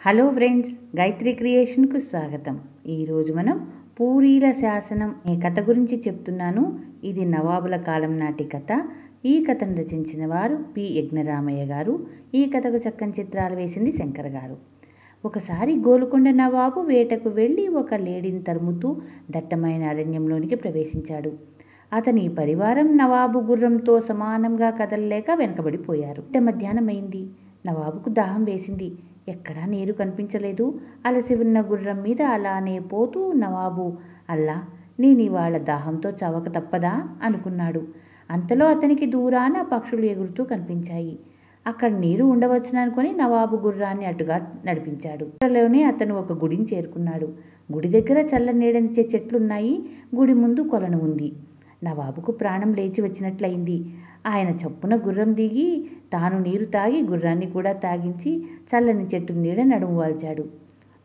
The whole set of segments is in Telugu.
హలో ఫ్రెండ్స్, గాయత్రి క్రియేషన్కు స్వాగతం. ఈరోజు మనం పూరీల శాసనం అనే కథ గురించి చెప్తున్నాను. ఇది నవాబుల కాలం నాటి కథ. ఈ కథను రచించిన వారు పి యజ్ఞరామయ్య గారు. ఈ కథకు చక్కని చిత్రాలు వేసింది శంకర్ గారు. ఒకసారి గోల్కొండ నవాబు వేటకు వెళ్ళి ఒక లేడీని తరుముతూ దట్టమైన అరణ్యంలోనికి ప్రవేశించాడు. అతని పరివారం నవాబు గుర్రంతో సమానంగా కదలలేక వెనకబడిపోయారు. మధ్యాహ్నం అయింది. నవాబుకు దాహం వేసింది. ఎక్కడా నీరు కనిపించలేదు. అలసి ఉన్న గుర్రం మీద అలానే పోతూ నవాబు, అల్లా, నేను ఇవాళ దాహంతో చవక తప్పదా అనుకున్నాడు. అంతలో అతనికి దూరాన పక్షులు ఎగురుతూ కనిపించాయి. అక్కడ నీరు ఉండవచ్చుననుకొని నవాబు గుర్రాన్ని అటుగా నడిపించాడు. అక్కడలోనే అతను ఒక గుడిని చేరుకున్నాడు. గుడి దగ్గర చల్ల నీడనిచ్చే చెట్లున్నాయి. గుడి ముందు కొలను ఉంది. నవాబుకు ప్రాణం లేచి వచ్చినట్లయింది. ఆయన చప్పున గుర్రం దిగి తాను నీరు తాగి గుర్రాన్ని కూడా తాగించి చల్లని చెట్టు నీడ నడుము వాల్చాడు.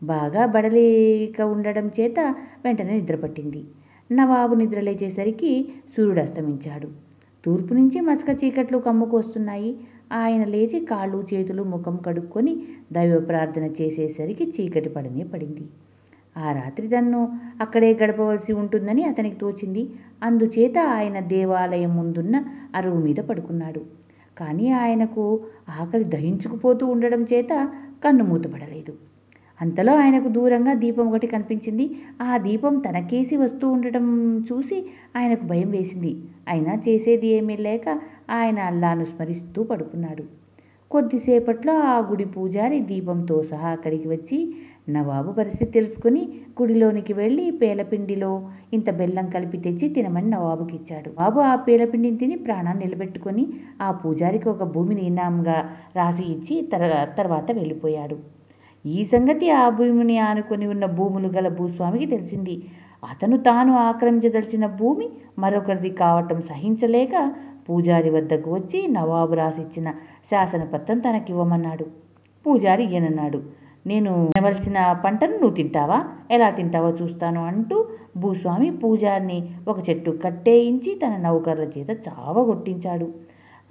బాగా బడలేక ఉండడం చేత వెంటనే నిద్రపట్టింది. నవాబు నిద్రలేచేసరికి సూర్యుడు అస్తమించాడు. తూర్పు నుంచి మసక చీకట్లు కమ్ముకొస్తున్నాయి. ఆయన లేచి కాళ్ళు చేతులు ముఖం కడుక్కొని దైవ ప్రార్థన చేసేసరికి చీకటి పడనే పడింది. ఆ రాత్రి తన్ను అక్కడే గడపవలసి ఉంటుందని అతనికి తోచింది. అందుచేత ఆయన దేవాలయం ముందున్న అరువు మీద పడుకున్నాడు. కానీ ఆయనకు ఆకలి దహించుకుపోతూ ఉండడం చేత కన్ను మూతపడలేదు. అంతలో ఆయనకు దూరంగా దీపం ఒకటి కనిపించింది. ఆ దీపం తనకేసి వస్తూ ఉండటం చూసి ఆయనకు భయం వేసింది. అయినా చేసేది ఏమీ లేక ఆయన అల్లాను స్మరిస్తూ పడుకున్నాడు. కొద్దిసేపట్లో ఆ గుడి పూజారి దీపంతో సహా అక్కడికి వచ్చి నవాబు పరిస్థితి తెలుసుకుని గుడిలోనికి వెళ్ళి పేలపిండిలో ఇంత బెల్లం కలిపి తెచ్చి తినమని నవాబుకి ఇచ్చాడు. నవాబు ఆ పేలపిండిని తిని ప్రాణాన్ని నిలబెట్టుకొని ఆ పూజారికి ఒక భూమిని ఇనాంగా రాసి ఇచ్చి తర్వాత వెళ్ళిపోయాడు. ఈ సంగతి ఆ భూమిని ఆనుకొని ఉన్న భూములు గల భూస్వామికి తెలిసింది. అతను తాను ఆక్రమించదలిచిన భూమి మరొకరిది కావటం సహించలేక పూజారి వద్దకు వచ్చి నవాబు రాసిచ్చిన శాసనపత్రం తనకివ్వమన్నాడు. పూజారి ఇయ్యనన్నాడు. నేను తినవలసిన పంటను నువ్వు తింటావా, ఎలా తింటావో చూస్తాను అంటూ భూస్వామి పూజారిని ఒక చెట్టు కట్టేయించి తన నౌకర్ల చేత చావగొట్టించాడు.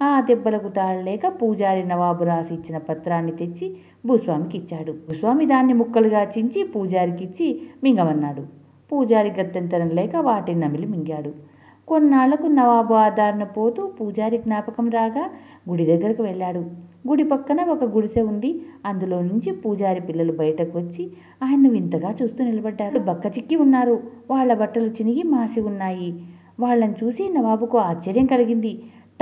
ఆ దెబ్బలకు తాళలేక పూజారి నవాబు రాసి ఇచ్చిన పత్రాన్ని తెచ్చి భూస్వామికి ఇచ్చాడు. భూస్వామి దాన్ని ముక్కలుగా చించి పూజారికి ఇచ్చి మింగమన్నాడు. పూజారి గత్యంతరం లేక వాటిని నమిలి మింగాడు. కొన్నాళ్లకు నవాబు ఆదరణ పోతూ పూజారి జ్ఞాపకం రాగా గుడి దగ్గరకు వెళ్ళాడు. గుడి పక్కన ఒక గుడిసె ఉంది. అందులో నుంచి పూజారి పిల్లలు బయటకు వచ్చి ఆయన్ను వింతగా చూస్తూ నిలబడ్డారు. బక్క చిక్కి ఉన్నారు. వాళ్ల బట్టలు చినిగి మాసి ఉన్నాయి. వాళ్ళని చూసి నవాబుకు ఆశ్చర్యం కలిగింది.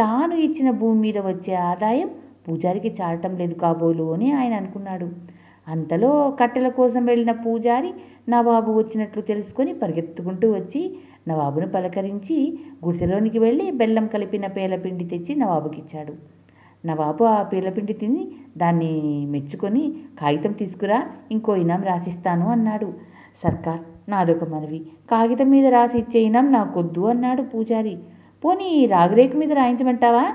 తాను ఇచ్చిన భూమి మీద వచ్చే ఆదాయం పూజారికి చాలటం లేదు కాబోలు అని ఆయన అనుకున్నాడు. అంతలో కట్టెల కోసం వెళ్ళిన పూజారి నవాబు వచ్చినట్లు తెలుసుకొని పరిగెత్తుకుంటూ వచ్చి నవాబును పలకరించి గుడిసెలోనికి వెళ్ళి బెల్లం కలిపిన పేలపిండి తెచ్చి నవాబుకి ఇచ్చాడు. నవాబు ఆ పేలపిండి తిని దాన్ని మెచ్చుకొని, కాగితం తీసుకురా, ఇంకో ఇనాం రాసిస్తాను అన్నాడు. సర్కార్, నాదొక మనవి, కాగితం మీద రాసి ఇచ్చే ఇనాం నాకొద్దు అన్నాడు పూజారి. పోనీ రాగురేకు మీద రాయించమంటావా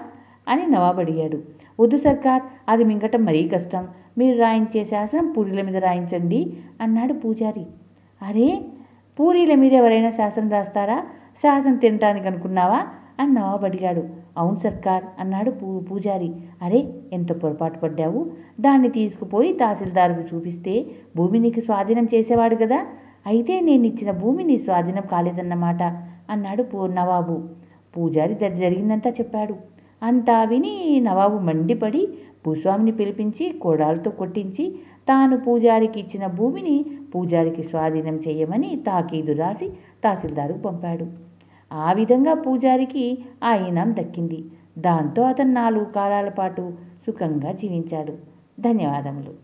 అని నవాబు అడిగాడు. వద్దు సర్కార్, అది మింగటం మరీ కష్టం. మీరు రాయించే శాసనం పూరీల మీద రాయించండి అన్నాడు పూజారి. అరే, పూరీల మీద ఎవరైనా శాసనం రాస్తారా? శాసనం తినటానికి అనుకున్నావా అని నవాబు అడిగాడు. అవును సర్కార్ అన్నాడు పూజారి. అరే, ఎంత పొరపాటు పడ్డావు. దాన్ని తీసుకుపోయి తహసీల్దార్కు చూపిస్తే భూమి నీకు స్వాధీనం చేసేవాడు కదా. అయితే నేను ఇచ్చిన భూమి నీ స్వాధీనం కాలేదన్నమాట అన్నాడు నవాబు. పూజారి జరిగిందంతా చెప్పాడు. అంతా విని నవాబు మండిపడి భూస్వామిని పిలిపించి కోడాలతో కొట్టించి తాను పూజారికి ఇచ్చిన భూమిని పూజారికి స్వాధీనం చేయమని తాకీదు రాసి తహసీల్దారుకు పంపాడు. ఆ విధంగా పూజారికి ఆ ఇనాం దక్కింది. దాంతో అతను 4 కాలాల పాటు సుఖంగా జీవించాడు. ధన్యవాదములు.